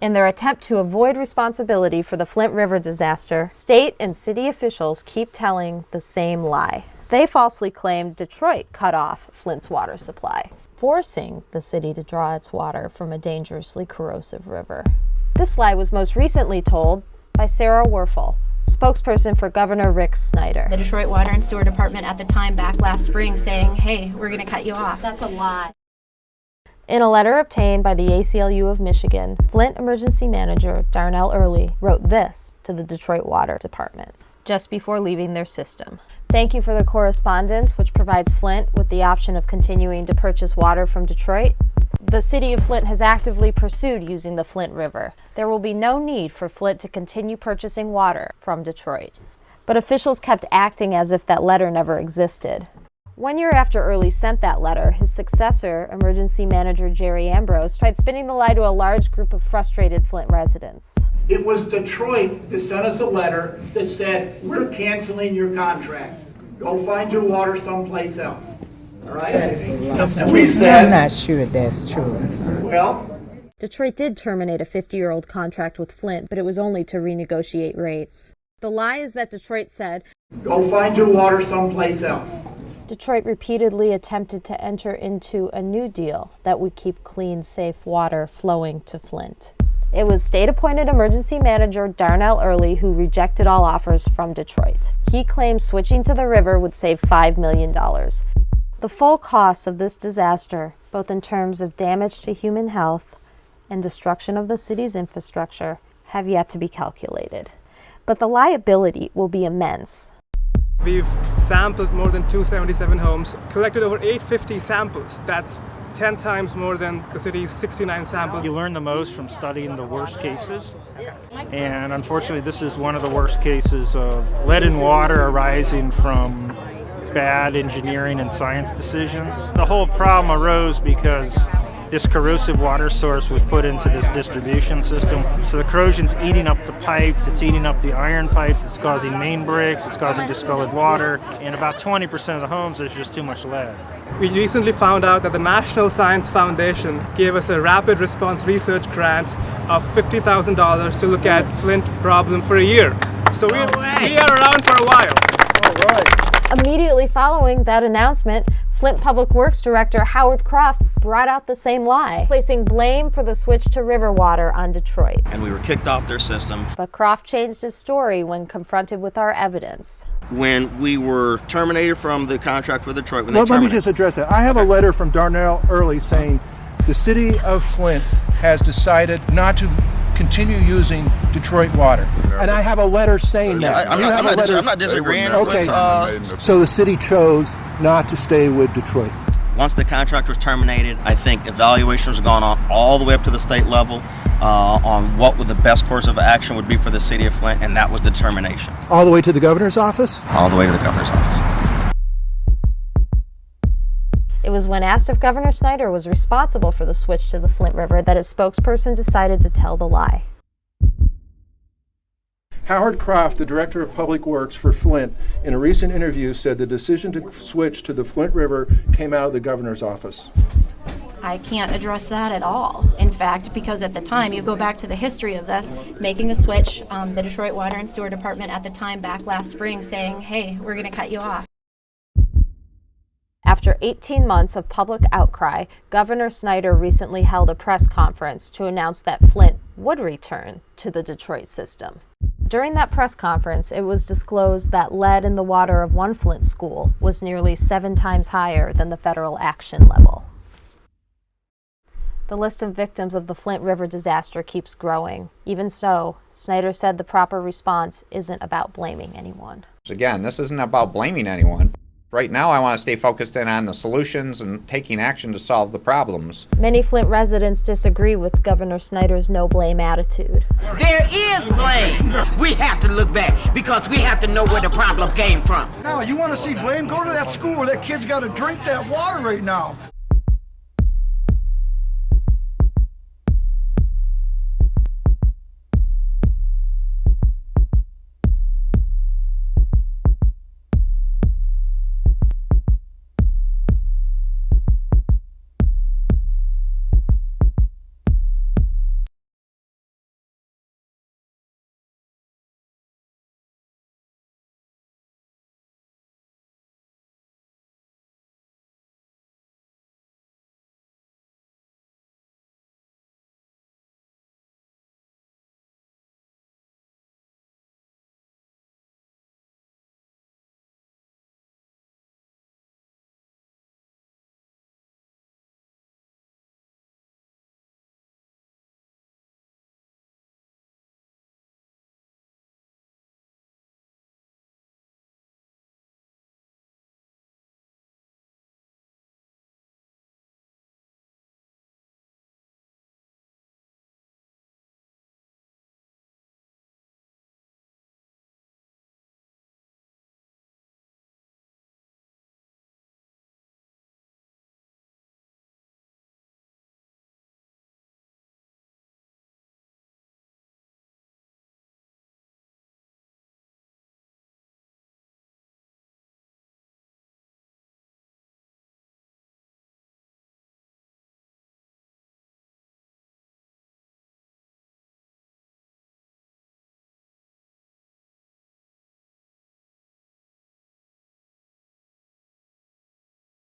In their attempt to avoid responsibility for the Flint River disaster, state and city officials keep telling the same lie. They falsely claimed Detroit cut off Flint's water supply, forcing the city to draw its water from a dangerously corrosive river. This lie was most recently told by Sarah Werfel, spokesperson for Governor Rick Snyder. The Detroit Water and Sewer Department at the time back last spring saying, hey, we're going to cut you off. That's a lie. In a letter obtained by the ACLU of Michigan, Flint Emergency Manager Darnell Early wrote this to the Detroit Water Department just before leaving their system. Thank you for the correspondence, which provides Flint with the option of continuing to purchase water from Detroit. The city of Flint has actively pursued using the Flint River. There will be no need for Flint to continue purchasing water from Detroit. But officials kept acting as if that letter never existed. 1 year after Early sent that letter, his successor, Emergency Manager Jerry Ambrose, tried spinning the lie to a large group of frustrated Flint residents. It was Detroit that sent us a letter that said, we're canceling your contract. Go find your water someplace else. All right? And we said, I'm not sure that's true. well, Detroit did terminate a 50-year-old contract with Flint, but it was only to renegotiate rates. The lie is that Detroit said, go find your water someplace else. Detroit repeatedly attempted to enter into a new deal that would keep clean, safe water flowing to Flint. It was state-appointed emergency manager Darnell Early who rejected all offers from Detroit. He claimed switching to the river would save $5 million. The full costs of this disaster, both in terms of damage to human health and destruction of the city's infrastructure, have yet to be calculated. But the liability will be immense. We've sampled more than 277 homes, collected over 850 samples. That's 10 times more than the city's 69 samples. You learn the most from studying the worst cases. And unfortunately, this is one of the worst cases of lead in water arising from bad engineering and science decisions. The whole problem arose because this corrosive water source was put into this distribution system. So the corrosion's eating up the pipes, it's eating up the iron pipes, it's causing main breaks, it's causing discolored water. In about 20% of the homes, there's just too much lead. We recently found out that the National Science Foundation gave us a rapid response research grant of $50,000 to look at Flint problem for a year. So we are around for a while. All right. Immediately following that announcement, Flint Public Works Director Howard Croft brought out the same lie, placing blame for the switch to river water on Detroit. And we were kicked off their system. But Croft changed his story when confronted with our evidence. When we were terminated from the contract with Detroit, Let me just address that. I have a letter from Darnell Early saying the city of Flint has decided not to continue using Detroit water. And I have a letter saying that. I'm not disagreeing okay. So the city chose not to stay with Detroit. Once the contract was terminated, I think evaluations have gone on all the way up to the state level on what would the best course of action would be for the city of Flint, and that was the determination. All the way to the governor's office? All the way to the governor's office. It was when asked if Governor Snyder was responsible for the switch to the Flint River that his spokesperson decided to tell the lie. Howard Croft, the Director of Public Works for Flint, in a recent interview said the decision to switch to the Flint River came out of the governor's office. I can't address that at all. In fact, because at the time, you go back to the history of this, making the switch, the Detroit Water and Sewer Department at the time back last spring saying, hey, we're going to cut you off. After 18 months of public outcry, Governor Snyder recently held a press conference to announce that Flint would return to the Detroit system. During that press conference, it was disclosed that lead in the water of one Flint school was nearly 7 times higher than the federal action level. The list of victims of the Flint River disaster keeps growing. Even so, Snyder said the proper response isn't about blaming anyone. Again, this isn't about blaming anyone. Right now, I want to stay focused in on the solutions and taking action to solve the problems. Many Flint residents disagree with Governor Snyder's no-blame attitude. There is blame. We have to look back because we have to know where the problem came from. Now, you want to see blame? Go to that school where that kid's got to drink that water right now.